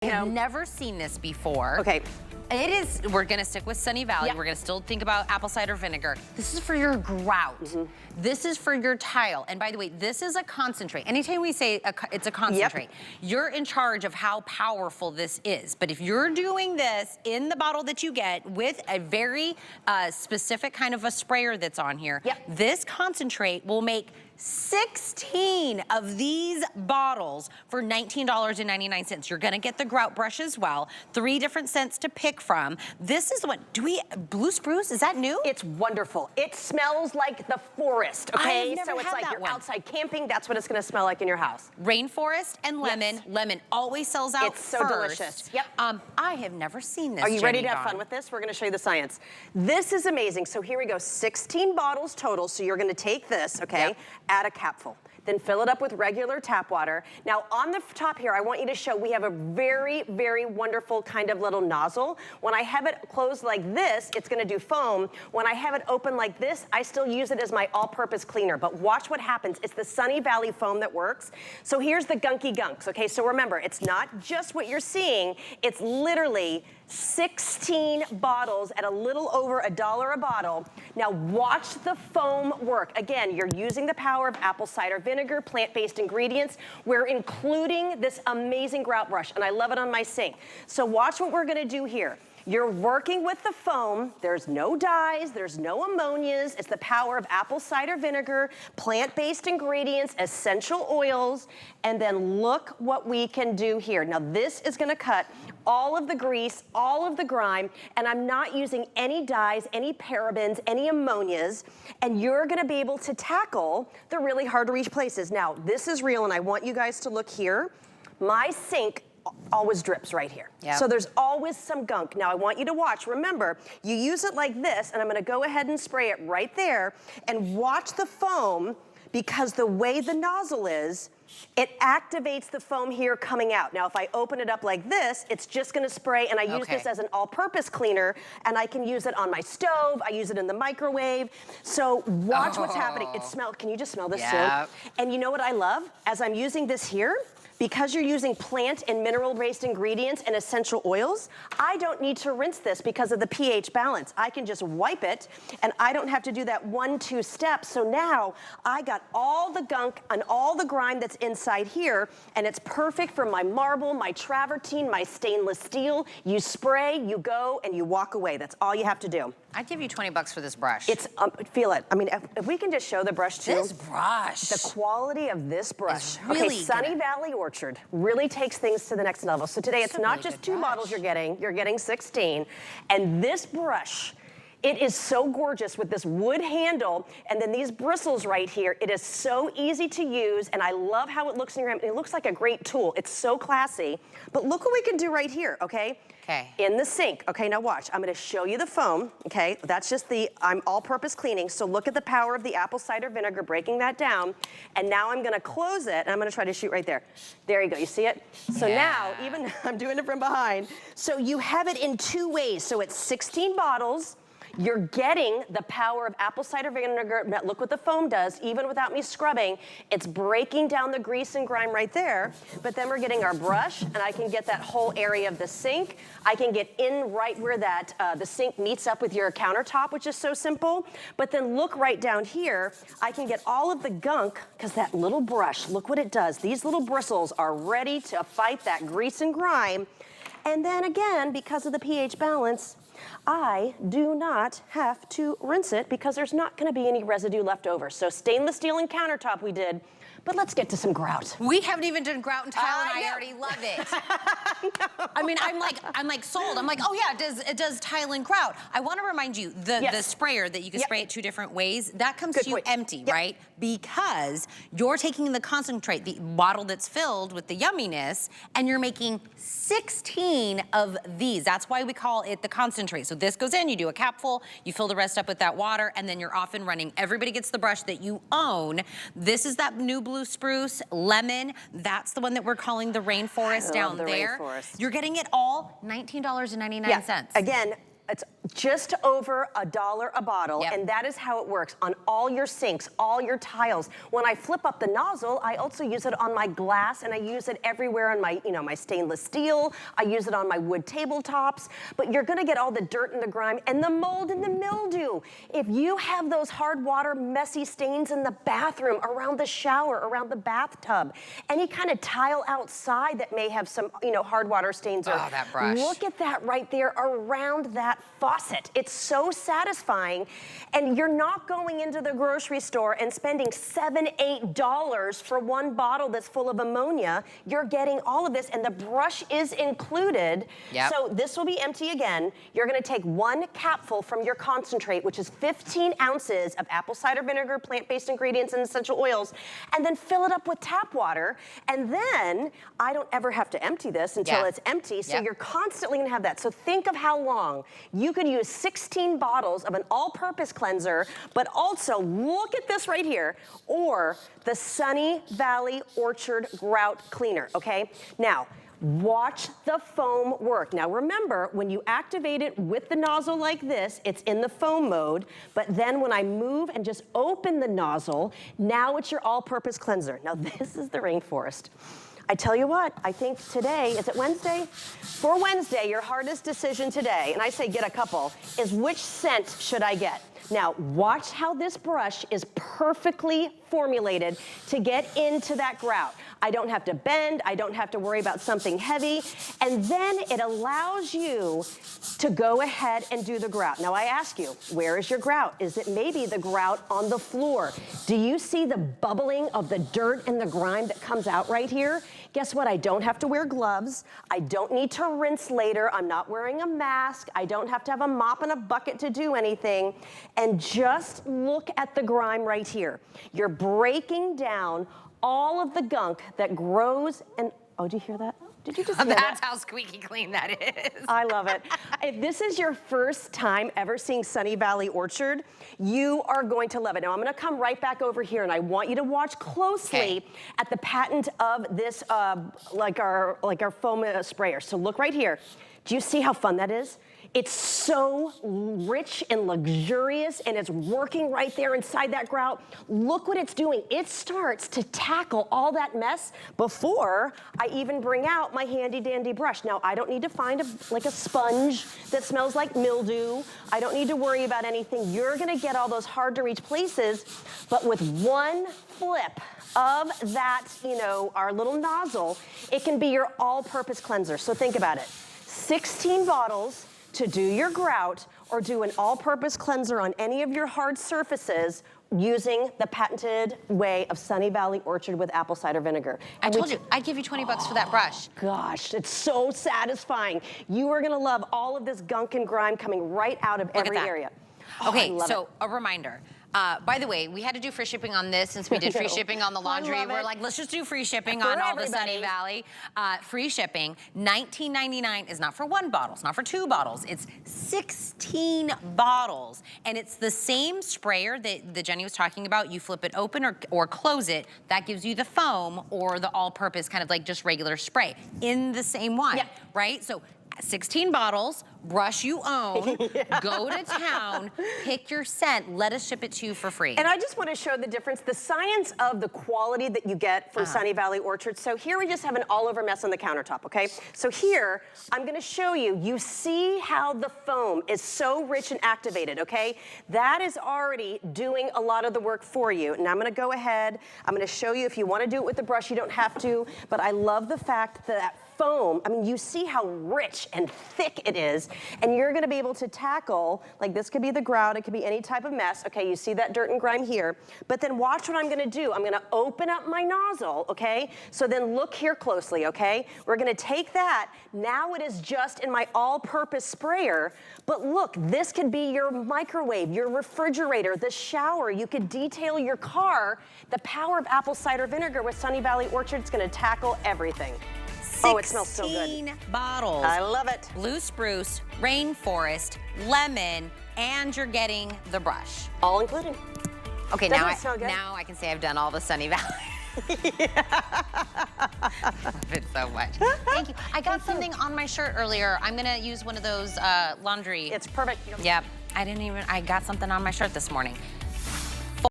I've never seen this before. Okay. It is, we're gonna stick with Sunny Valley. Yep. We're gonna still think about apple cider vinegar. This is for your grout. This is for your tile. And by the way, this is a concentrate. Anytime we say it's a concentrate, you're in charge of how powerful this is. But if you're doing this in the bottle that you get with a very specific kind of a sprayer that's on here, this concentrate will make 16 of these bottles for $19.99. You're gonna get the grout brush as well. 3 different scents to pick from. This is what, blue spruce, is that new? It's wonderful. It smells like the forest, okay? I've never So it's had like that you're one. outside camping, that's what it's gonna smell like in your house. Rainforest and lemon. Yes. Lemon always sells out It's so first. delicious. Yep. I have never seen this. Are you ready to have Dawn. fun with this? We're gonna show you the science. This is amazing. So here we go, 16 bottles total. So you're gonna take this, okay, add a capful. Then fill it up with regular tap water. Now on the top here, I want you to show we have a very, very wonderful kind of little nozzle. When I have it closed like this, it's gonna do foam. When I have it open like this, I still use it as my all-purpose cleaner. But watch what happens. It's the Sunny Valley foam that works. So here's the gunky gunks, okay? So remember, it's not just what you're seeing, it's literally 16 bottles at a little over $1 a bottle. Now watch the foam work. Again, you're using the power of apple cider vinegar, plant-based ingredients. We're including this amazing grout brush, and I love it on my sink. So watch what we're gonna do here. You're working with the foam. There's no dyes, there's no ammonias. It's the power of apple cider vinegar, plant-based ingredients, essential oils, and then look what we can do here. Now this is gonna cut all of the grease, all of the grime, and I'm not using any dyes, any parabens, any ammonias, and you're gonna be able to tackle the really hard to reach places. Now this is real, and I want you guys to look here. My sink always drips right here. So there's always some gunk. Now I want you to watch. Remember, you use it like this, and I'm gonna go ahead and spray it right there, and watch the foam, because the way the nozzle is, it activates the foam here coming out. Now if I open it up like this, it's just gonna spray, and I use this as an all-purpose cleaner, and I can use it on my stove, I use it in the microwave. So watch what's happening. It smells, can you just smell this too? And you know what I love? As I'm using this here, because you're using plant and mineral-based ingredients and essential oils, I don't need to rinse this because of the pH balance. I can just wipe it, and I don't have to do that 1-2 steps. So now I got all the gunk and all the grime that's inside here, and it's perfect for my marble, my travertine, my stainless steel. You spray, you go, and you walk away. That's all you have to do. I'd give you 20 bucks for this brush. It's, feel it. I mean, if we can just show the brush too. This brush. The quality of this brush. Really okay, Sunny Valley Orchard really takes things to the next level. So today it's not just 2 bottles you're getting 16. And this brush, it is so gorgeous with this wood handle and then these bristles right here. It is so easy to use, and I love how it looks in your hand. It looks like a great tool. It's so classy. But look what we can do right here, okay? In the sink. Okay, now watch. I'm gonna show you the foam, okay? That's just I'm all-purpose cleaning, so look at the power of the apple cider vinegar breaking that down. And now I'm gonna close it, and I'm gonna try to shoot right there. There you go, you see it? So now, even, I'm doing it from behind. So you have it in 2 ways. So it's 16 bottles. You're getting the power of apple cider vinegar. Look what the foam does, even without me scrubbing. It's breaking down the grease and grime right there. But then we're getting our brush, and I can get that whole area of the sink. I can get in right where that the sink meets up with your countertop, which is so simple. But then look right down here. I can get all of the gunk, because that little brush, look what it does. These little bristles are ready to fight that grease and grime. And then again, because of the pH balance, I do not have to rinse it because there's not gonna be any residue left over. So stainless steel and countertop we did, but let's get to some grout. We haven't even done grout and tile, and I already love it. I mean, I'm like sold. I'm like, oh yeah, it does tile and grout. I want to remind you, the sprayer that you can spray it 2 different ways, that comes to you empty, right? Because you're taking the concentrate, the bottle that's filled with the yumminess, and you're making 16 of these. That's why we call it the concentrate. So this goes in, you do a capful, you fill the rest up with that water, and then you're off and running. Everybody gets the brush that you own. This is that new blue spruce, lemon. That's the one that we're calling the rainforest down there. You're getting it all $19.99. Again, it's just over $1 a bottle, and that is how it works on all your sinks, all your tiles. When I flip up the nozzle, I also use it on my glass, and I use it everywhere on my, my stainless steel. I use it on my wood tabletops, but you're gonna get all the dirt and the grime and the mold and the mildew. If you have those hard water messy stains in the bathroom, around the shower, around the bathtub, any kind of tile outside that may have some, hard water stains, or that brush. Look at that right there around that faucet. It's so satisfying, and you're not going into the grocery store and spending $7, $8 for one bottle that's full of ammonia. You're getting all of this, and the brush is included. So this will be empty again. You're gonna take 1 capful from your concentrate, which is 15 ounces of apple cider vinegar, plant-based ingredients, and essential oils, and then fill it up with tap water. And then I don't ever have to empty this until it's empty, so you're constantly gonna have that. So think of how long you could use 16 bottles of an all-purpose cleanser, but also look at this right here, or the Sunny Valley Orchard Grout Cleaner, okay? Now, watch the foam work. Now remember, when you activate it with the nozzle like this, it's in the foam mode, but then when I move and just open the nozzle, now it's your all-purpose cleanser. Now this is the rainforest. I tell you what, I think today, is it Wednesday? For Wednesday, your hardest decision today, and I say get a couple, is which scent should I get? Now, watch how this brush is perfectly formulated to get into that grout. I don't have to bend, I don't have to worry about something heavy, and then it allows you to go ahead and do the grout. Now I ask you, where is your grout? Is it maybe the grout on the floor? Do you see the bubbling of the dirt and the grime that comes out right here? Guess what? I don't have to wear gloves. I don't need to rinse later. I'm not wearing a mask. I don't have to have a mop and a bucket to do anything. And just look at the grime right here. You're breaking down all of the gunk that grows and, oh, do you hear that? Did you just hear that? That's how squeaky clean that is. I love it. If this is your first time ever seeing Sunny Valley Orchard, you are going to love it. Now I'm gonna come right back over here, and I want you to watch closely at the patent of this, like our foam sprayer. So look right here. Do you see how fun that is? It's so rich and luxurious, and it's working right there inside that grout. Look what it's doing. It starts to tackle all that mess before I even bring out my handy dandy brush. Now, I don't need to find like a sponge that smells like mildew. I don't need to worry about anything. You're gonna get all those hard to reach places, but with one flip of that, our little nozzle, it can be your all-purpose cleanser. So think about it. 16 bottles to do your grout or do an all-purpose cleanser on any of your hard surfaces using the patented way of Sunny Valley Orchard with apple cider vinegar. I told you, I'd give you 20 bucks for that brush. Gosh, it's so satisfying. You are gonna love all of this gunk and grime coming right out of every area. Okay, so a reminder. By the way, we had to do free shipping on this since we did free shipping on the laundry. We're like, let's just do free shipping on all the Sunny Valley. Free shipping, $19.99 is not for 1 bottle, it's not for 2 bottles, it's 16 bottles. And it's the same sprayer that Jenny was talking about. You flip it open or close it, that gives you the foam or the all-purpose kind of like just regular spray in the same one, right? So 16 bottles, brush you own, go to town, pick your scent, let us ship it to you for free. And I just want to show the difference, the science of the quality that you get from Sunny Valley Orchard. So here we just have an all-over mess on the countertop, okay? So here, I'm going to show you, you see how the foam is so rich and activated, okay? That is already doing a lot of the work for you. And I'm going to go ahead, I'm going to show you, if you want to do it with the brush, you don't have to, but I love the fact that foam, I mean, you see how rich and thick it is, and you're gonna be able to tackle, like this could be the grout, it could be any type of mess, okay, you see that dirt and grime here, but then watch what I'm gonna do. I'm gonna open up my nozzle, okay? So then look here closely, okay? We're gonna take that, now it is just in my all-purpose sprayer, but look, this could be your microwave, your refrigerator, the shower, you could detail your car. The power of apple cider vinegar with Sunny Valley Orchard is gonna tackle everything. Oh, it smells so good. 16 bottles. I love it. Blue spruce, rainforest, lemon, and you're getting the brush. All included. Okay, Doesn't now it smell good? now I can say I've done all the Sunny Valley. Love it so much. Thank you. I got something on my shirt earlier. I'm gonna use one of those laundry. It's perfect. Yep. I got something on my shirt this morning.